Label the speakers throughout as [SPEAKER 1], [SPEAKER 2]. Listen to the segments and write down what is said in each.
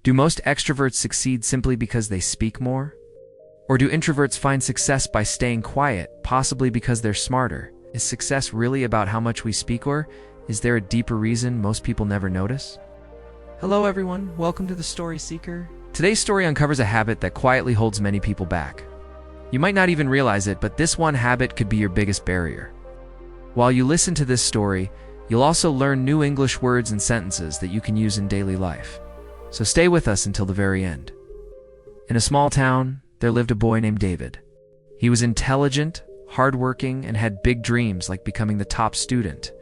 [SPEAKER 1] Do most extroverts succeed simply because they speak more? Or do introverts find success by staying quiet, possibly because they're smarter? Is success really about how much we speak, or is there a deeper reason most people never notice? Hello everyone, welcome to The Story Seeker. Today's story uncovers a habit that quietly holds many people back. You might not even realize it, but this one habit could be your biggest barrier. While you listen to this story, you'll also learn new English words and sentences that you can use in daily life. So stay with us until the very end. In a small town, there lived a boy named David. He was intelligent, hardworking, and had big dreams like becoming the top student,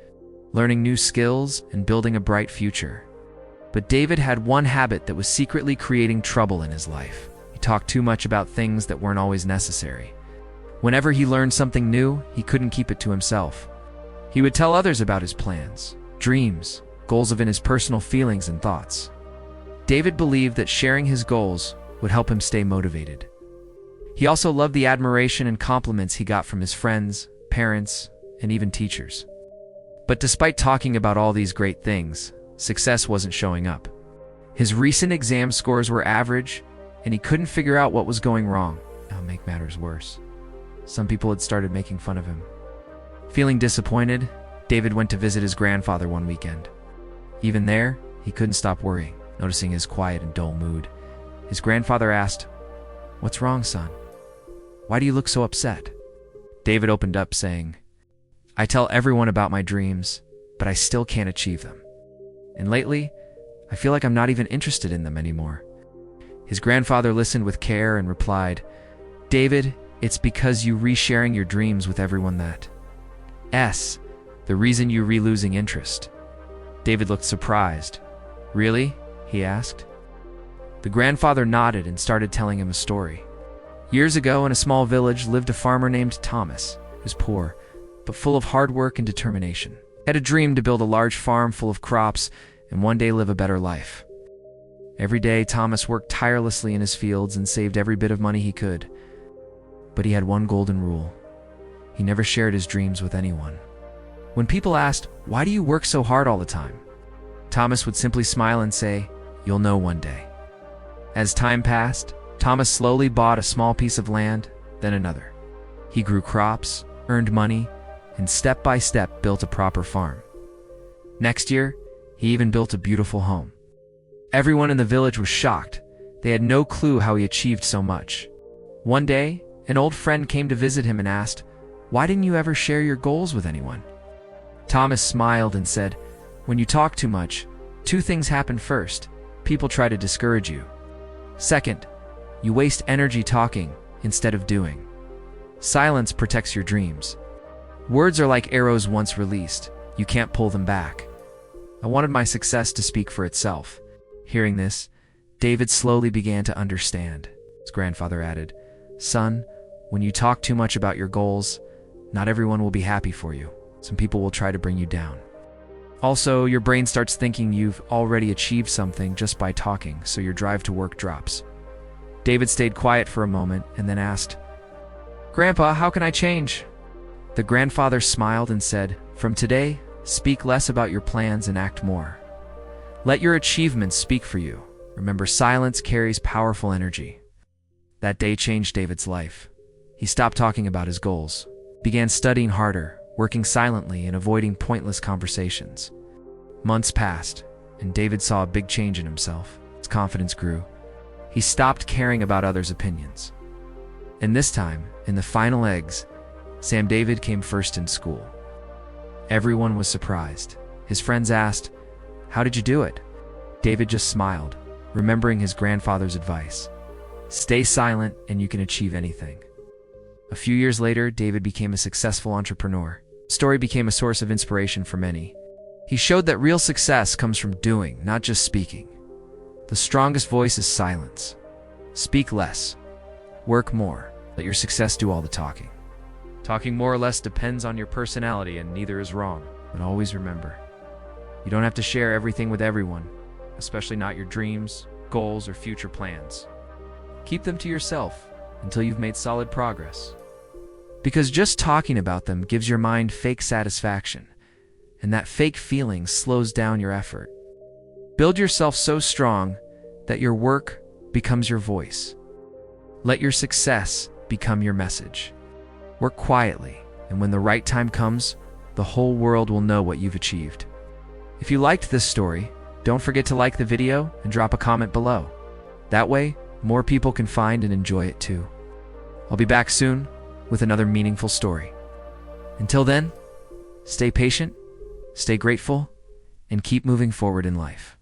[SPEAKER 1] learning new skills, and building a bright future. But David had one habit that was secretly creating trouble in his life. He talked too much about things that weren't always necessary. Whenever he learned something new, he couldn't keep it to himself. He would tell others about his plans, dreams, goals, even his personal feelings and thoughts. David believed that sharing his goals would help him stay motivated. He also loved the admiration and compliments he got from his friends, parents, and even teachers. But despite talking about all these great things, success wasn't showing up. His recent exam scores were average, and he couldn't figure out what was going wrong. To make matters worse, some people had started making fun of him. Feeling disappointed, David went to visit his grandfather one weekend. Even there, he couldn't stop worrying. Noticing his quiet and dull mood, his grandfather asked, "What's wrong, son? Why do you look so upset?" David opened up, saying, "I tell everyone about my dreams, but I still can't achieve them. And lately, I feel like I'm not even interested in them anymore." His grandfather listened with care and replied, "David, it's because you resharing your dreams with everyone that's the reason you losing interest." David looked surprised. "Really?" he asked. The grandfather nodded and started telling him a story. Years ago, in a small village, lived a farmer named Thomas. He was poor, but full of hard work and determination. He had a dream to build a large farm full of crops and one day live a better life. Every day, Thomas worked tirelessly in his fields and saved every bit of money he could. But he had one golden rule. He never shared his dreams with anyone. When people asked, "Why do you work so hard all the time?" Thomas would simply smile and say, "You'll know one day." As time passed, Thomas slowly bought a small piece of land, then another. He grew crops, earned money, and step by step built a proper farm. Next year, he even built a beautiful home. Everyone in the village was shocked. They had no clue how he achieved so much. One day, an old friend came to visit him and asked, "Why didn't you ever share your goals with anyone?" Thomas smiled and said, "When you talk too much, two things happen. First, people try to discourage you. Second, you waste energy talking instead of doing. Silence protects your dreams. Words are like arrows once released. You can't pull them back." I wanted my success to speak for itself. Hearing this, David slowly began to understand. His grandfather added, "Son, when you talk too much about your goals, not everyone will be happy for you. Some people will try to bring you down. Also, your brain starts thinking you've already achieved something just by talking, so your drive to work drops." David stayed quiet for a moment and then asked, "Grandpa, how can I change?" The grandfather smiled and said, "From today, speak less about your plans and act more. Let your achievements speak for you. Remember, silence carries powerful energy." That day changed David's life. He stopped talking about his goals, began studying harder, working silently, and avoiding pointless conversations. Months passed, and David saw a big change in himself. His confidence grew. He stopped caring about others' opinions. And this time, in the final exam, David came first in school. Everyone was surprised. His friends asked, "How did you do it?" David just smiled, remembering his grandfather's advice. Stay silent and you can achieve anything. A few years later, David became a successful entrepreneur. His story became a source of inspiration for many. He showed that real success comes from doing, not just speaking. The strongest voice is silence. Speak less. Work more. Let your success do all the talking. Talking more or less depends on your personality, and neither is wrong. But always remember, you don't have to share everything with everyone, especially not your dreams, goals, or future plans. Keep them to yourself until you've made solid progress. Because just talking about them gives your mind fake satisfaction, and that fake feeling slows down your effort. Build yourself so strong that your work becomes your voice. Let your success become your message. Work quietly, and when the right time comes, the whole world will know what you've achieved. If you liked this story, don't forget to like the video and drop a comment below. That way, more people can find and enjoy it too. I'll be back soon with another meaningful story. Until then, stay patient, stay grateful, and keep moving forward in life.